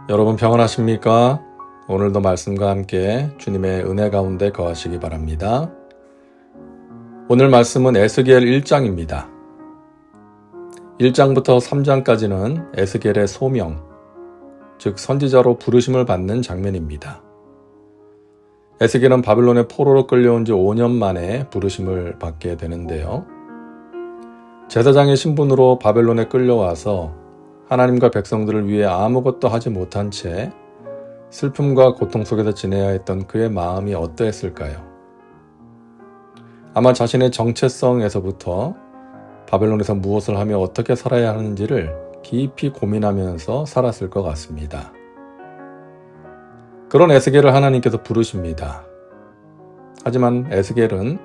여러분 평안하십니까? 오늘도 말씀과 함께 주님의 은혜 가운데 거하시기 바랍니다. 오늘 말씀은 에스겔 1장입니다. 1장부터 3장까지는 에스겔의 소명, 즉 선지자로 부르심을 받는 장면입니다. 에스겔은 바빌론의 포로로 끌려온 지 5년 만에 부르심을 받게 되는데요. 제사장의 신분으로 바벨론에 끌려와서 하나님과 백성들을 위해 아무것도 하지 못한 채 슬픔과 고통 속에서 지내야 했던 그의 마음이 어떠했을까요? 아마 자신의 정체성에서부터 바벨론에서 무엇을 하며 어떻게 살아야 하는지를 깊이 고민하면서 살았을 것 같습니다. 그런 에스겔을 하나님께서 부르십니다. 하지만 에스겔은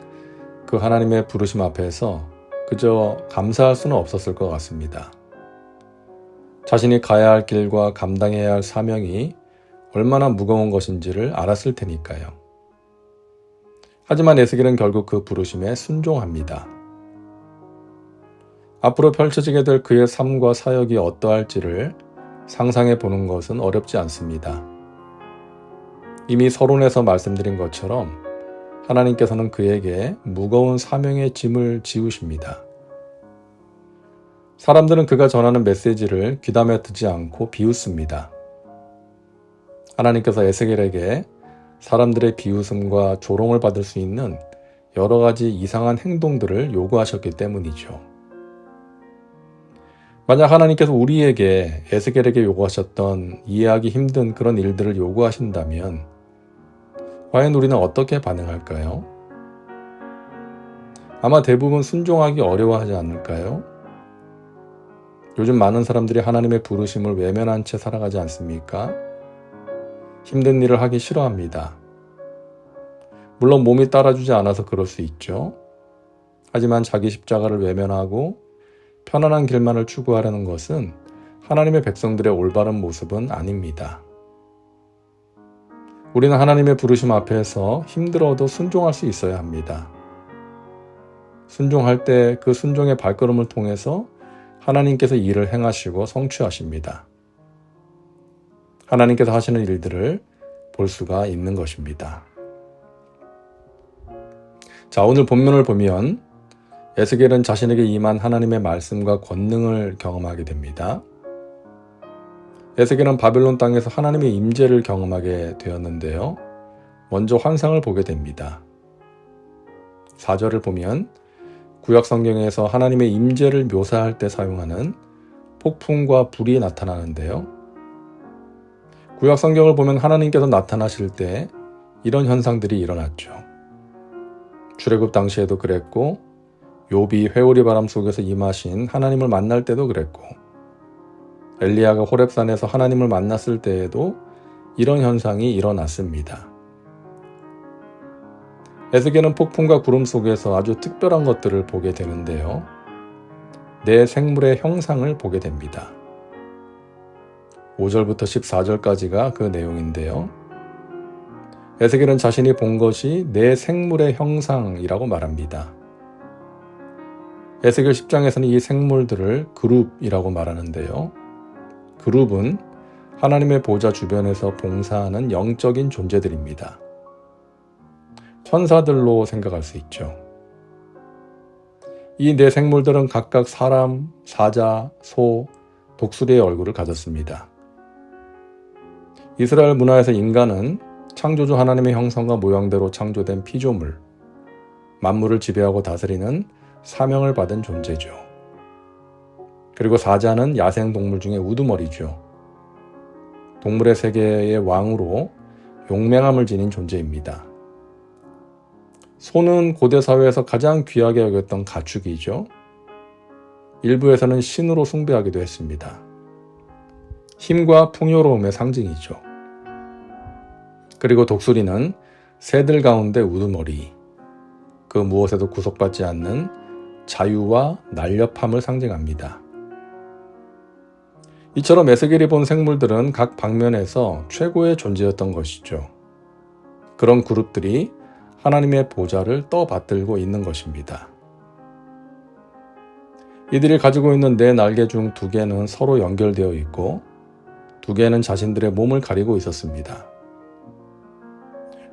그 하나님의 부르심 앞에서 그저 감사할 수는 없었을 것 같습니다. 자신이 가야 할 길과 감당해야 할 사명이 얼마나 무거운 것인지를 알았을 테니까요. 하지만 에스겔은 결국 그 부르심에 순종합니다. 앞으로 펼쳐지게 될 그의 삶과 사역이 어떠할지를 상상해 보는 것은 어렵지 않습니다. 이미 서론에서 말씀드린 것처럼 하나님께서는 그에게 무거운 사명의 짐을 지우십니다. 사람들은 그가 전하는 메시지를 귀담아 듣지 않고 비웃습니다. 하나님께서 에스겔에게 사람들의 비웃음과 조롱을 받을 수 있는 여러 가지 이상한 행동들을 요구하셨기 때문이죠. 만약 하나님께서 우리에게 에스겔에게 요구하셨던 이해하기 힘든 그런 일들을 요구하신다면 과연 우리는 어떻게 반응할까요? 아마 대부분 순종하기 어려워하지 않을까요? 요즘 많은 사람들이 하나님의 부르심을 외면한 채 살아가지 않습니까? 힘든 일을 하기 싫어합니다. 물론 몸이 따라주지 않아서 그럴 수 있죠. 하지만 자기 십자가를 외면하고 편안한 길만을 추구하려는 것은 하나님의 백성들의 올바른 모습은 아닙니다. 우리는 하나님의 부르심 앞에서 힘들어도 순종할 수 있어야 합니다. 순종할 때 그 순종의 발걸음을 통해서 하나님께서 일을 행하시고 성취하십니다. 하나님께서 하시는 일들을 볼 수가 있는 것입니다. 자, 오늘 본문을 보면 에스겔은 자신에게 임한 하나님의 말씀과 권능을 경험하게 됩니다. 에스겔은 바벨론 땅에서 하나님의 임재를 경험하게 되었는데요. 먼저 환상을 보게 됩니다. 4절을 보면 구약 성경에서 하나님의 임재를 묘사할 때 사용하는 폭풍과 불이 나타나는데요. 구약 성경을 보면 하나님께서 나타나실 때 이런 현상들이 일어났죠. 출애굽 당시에도 그랬고 욥이 회오리 바람 속에서 임하신 하나님을 만날 때도 그랬고 엘리야가 호렙산에서 하나님을 만났을 때에도 이런 현상이 일어났습니다. 에스겔은 폭풍과 구름 속에서 아주 특별한 것들을 보게 되는데요. 내 생물의 형상을 보게 됩니다. 5절부터 14절까지가 그 내용인데요. 에스겔은 자신이 본 것이 내 생물의 형상이라고 말합니다. 에스겔 10장에서는 이 생물들을 그룹이라고 말하는데요. 그룹은 하나님의 보좌 주변에서 봉사하는 영적인 존재들입니다. 천사들로 생각할 수 있죠. 이 네 생물들은 각각 사람, 사자, 소, 독수리의 얼굴을 가졌습니다. 이스라엘 문화에서 인간은 창조주 하나님의 형상과 모양대로 창조된 피조물, 만물을 지배하고 다스리는 사명을 받은 존재죠. 그리고 사자는 야생동물 중에 우두머리죠. 동물의 세계의 왕으로 용맹함을 지닌 존재입니다. 소는 고대 사회에서 가장 귀하게 여겼던 가축이죠. 일부에서는 신으로 숭배하기도 했습니다. 힘과 풍요로움의 상징이죠. 그리고 독수리는 새들 가운데 우두머리, 그 무엇에도 구속받지 않는 자유와 날렵함을 상징합니다. 이처럼 에스겔이 본 생물들은 각 방면에서 최고의 존재였던 것이죠. 그런 그룹들이 하나님의 보좌를 떠받들고 있는 것입니다. 이들이 가지고 있는 네 날개 중 두 개는 서로 연결되어 있고 두 개는 자신들의 몸을 가리고 있었습니다.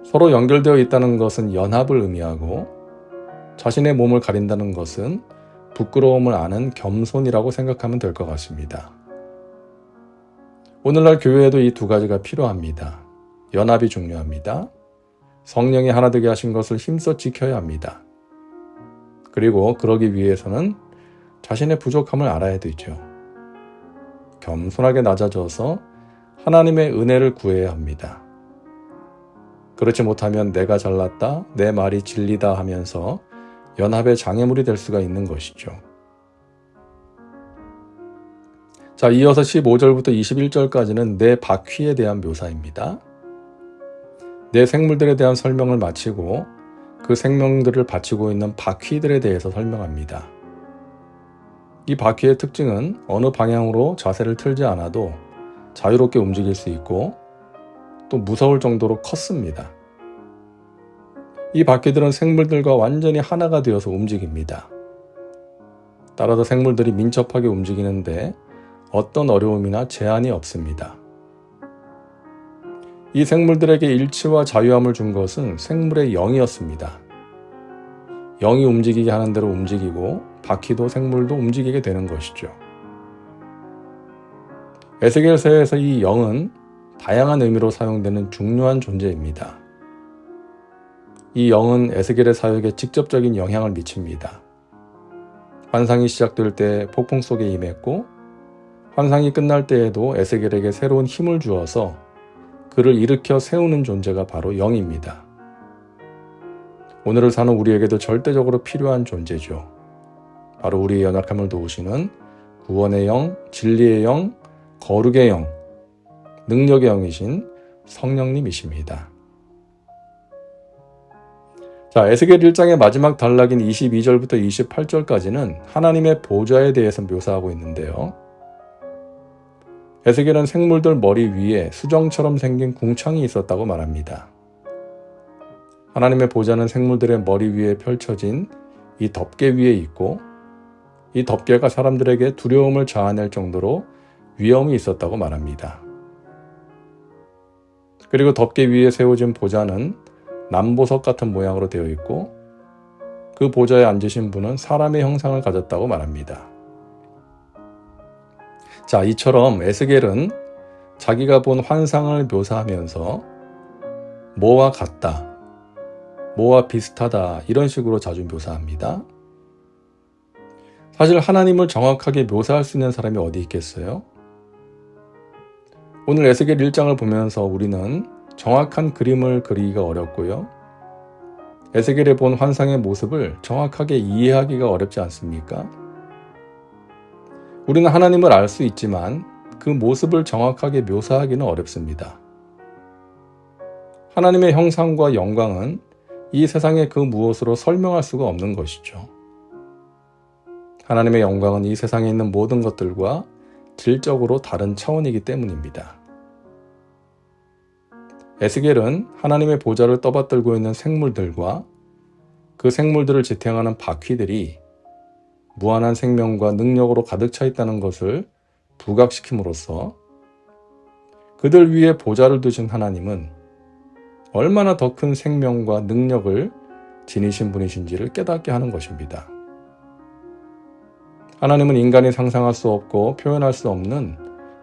서로 연결되어 있다는 것은 연합을 의미하고 자신의 몸을 가린다는 것은 부끄러움을 아는 겸손이라고 생각하면 될 것 같습니다. 오늘날 교회에도 이 두 가지가 필요합니다. 연합이 중요합니다. 성령이 하나 되게 하신 것을 힘써 지켜야 합니다. 그리고 그러기 위해서는 자신의 부족함을 알아야 되죠. 겸손하게 낮아져서 하나님의 은혜를 구해야 합니다. 그렇지 못하면 내가 잘났다, 내 말이 진리다 하면서 연합의 장애물이 될 수가 있는 것이죠. 자, 이어서 15절부터 21절까지는 네 바퀴에 대한 묘사입니다. 네 생물들에 대한 설명을 마치고 그 생명들을 바치고 있는 바퀴들에 대해서 설명합니다. 이 바퀴의 특징은 어느 방향으로 자세를 틀지 않아도 자유롭게 움직일 수 있고 또 무서울 정도로 컸습니다. 이 바퀴들은 생물들과 완전히 하나가 되어서 움직입니다. 따라서 생물들이 민첩하게 움직이는데 어떤 어려움이나 제한이 없습니다. 이 생물들에게 일치와 자유함을 준 것은 생물의 영이었습니다. 영이 움직이게 하는 대로 움직이고 바퀴도 생물도 움직이게 되는 것이죠. 에스겔서에서 이 영은 다양한 의미로 사용되는 중요한 존재입니다. 이 영은 에스겔의 사역에 직접적인 영향을 미칩니다. 환상이 시작될 때 폭풍 속에 임했고 환상이 끝날 때에도 에스겔에게 새로운 힘을 주어서 그를 일으켜 세우는 존재가 바로 영입니다. 오늘을 사는 우리에게도 절대적으로 필요한 존재죠. 바로 우리의 연약함을 도우시는 구원의 영, 진리의 영, 거룩의 영, 능력의 영이신 성령님이십니다. 자, 에스겔 1장의 마지막 단락인 22절부터 28절까지는 하나님의 보좌에 대해서 묘사하고 있는데요. 에스겔은 생물들 머리 위에 수정처럼 생긴 궁창이 있었다고 말합니다. 하나님의 보좌는 생물들의 머리 위에 펼쳐진 이 덮개 위에 있고 이 덮개가 사람들에게 두려움을 자아낼 정도로 위엄이 있었다고 말합니다. 그리고 덮개 위에 세워진 보좌는 남보석 같은 모양으로 되어 있고 그 보좌에 앉으신 분은 사람의 형상을 가졌다고 말합니다. 자, 이처럼 에스겔은 자기가 본 환상을 묘사하면서 뭐와 같다, 뭐와 비슷하다 이런 식으로 자주 묘사합니다. 사실 하나님을 정확하게 묘사할 수 있는 사람이 어디 있겠어요? 오늘 에스겔 1장을 보면서 우리는 정확한 그림을 그리기가 어렵고요. 에스겔이 본 환상의 모습을 정확하게 이해하기가 어렵지 않습니까? 우리는 하나님을 알 수 있지만 그 모습을 정확하게 묘사하기는 어렵습니다. 하나님의 형상과 영광은 이 세상의 그 무엇으로 설명할 수가 없는 것이죠. 하나님의 영광은 이 세상에 있는 모든 것들과 질적으로 다른 차원이기 때문입니다. 에스겔은 하나님의 보좌를 떠받들고 있는 생물들과 그 생물들을 지탱하는 바퀴들이 무한한 생명과 능력으로 가득 차 있다는 것을 부각시킴으로써 그들 위에 보좌를 두신 하나님은 얼마나 더 큰 생명과 능력을 지니신 분이신지를 깨닫게 하는 것입니다. 하나님은 인간이 상상할 수 없고 표현할 수 없는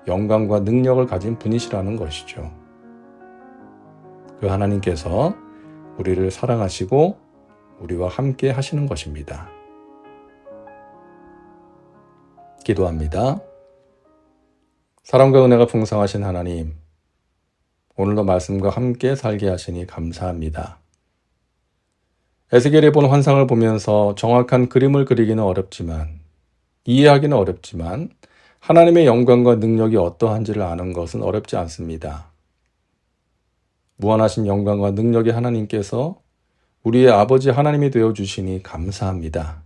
영광과 능력을 가진 분이시라는 것이죠. 그 하나님께서 우리를 사랑하시고 우리와 함께 하시는 것입니다. 기도합니다. 사랑과 은혜가 풍성하신 하나님, 오늘도 말씀과 함께 살게 하시니 감사합니다. 에스겔이 본 환상을 보면서 정확한 그림을 그리기는 어렵지만, 이해하기는 어렵지만 하나님의 영광과 능력이 어떠한지를 아는 것은 어렵지 않습니다. 무한하신 영광과 능력의 하나님께서 우리의 아버지 하나님이 되어주시니 감사합니다.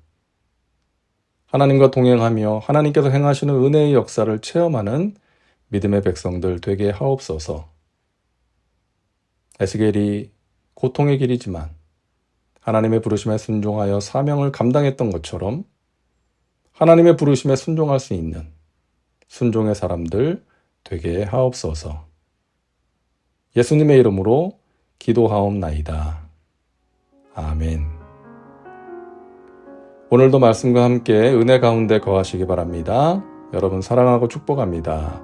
하나님과 동행하며 하나님께서 행하시는 은혜의 역사를 체험하는 믿음의 백성들 되게 하옵소서. 에스겔이 고통의 길이지만 하나님의 부르심에 순종하여 사명을 감당했던 것처럼 하나님의 부르심에 순종할 수 있는 순종의 사람들 되게 하옵소서. 예수님의 이름으로 기도하옵나이다. 아멘. 오늘도 말씀과 함께 은혜 가운데 거하시기 바랍니다. 여러분 사랑하고 축복합니다.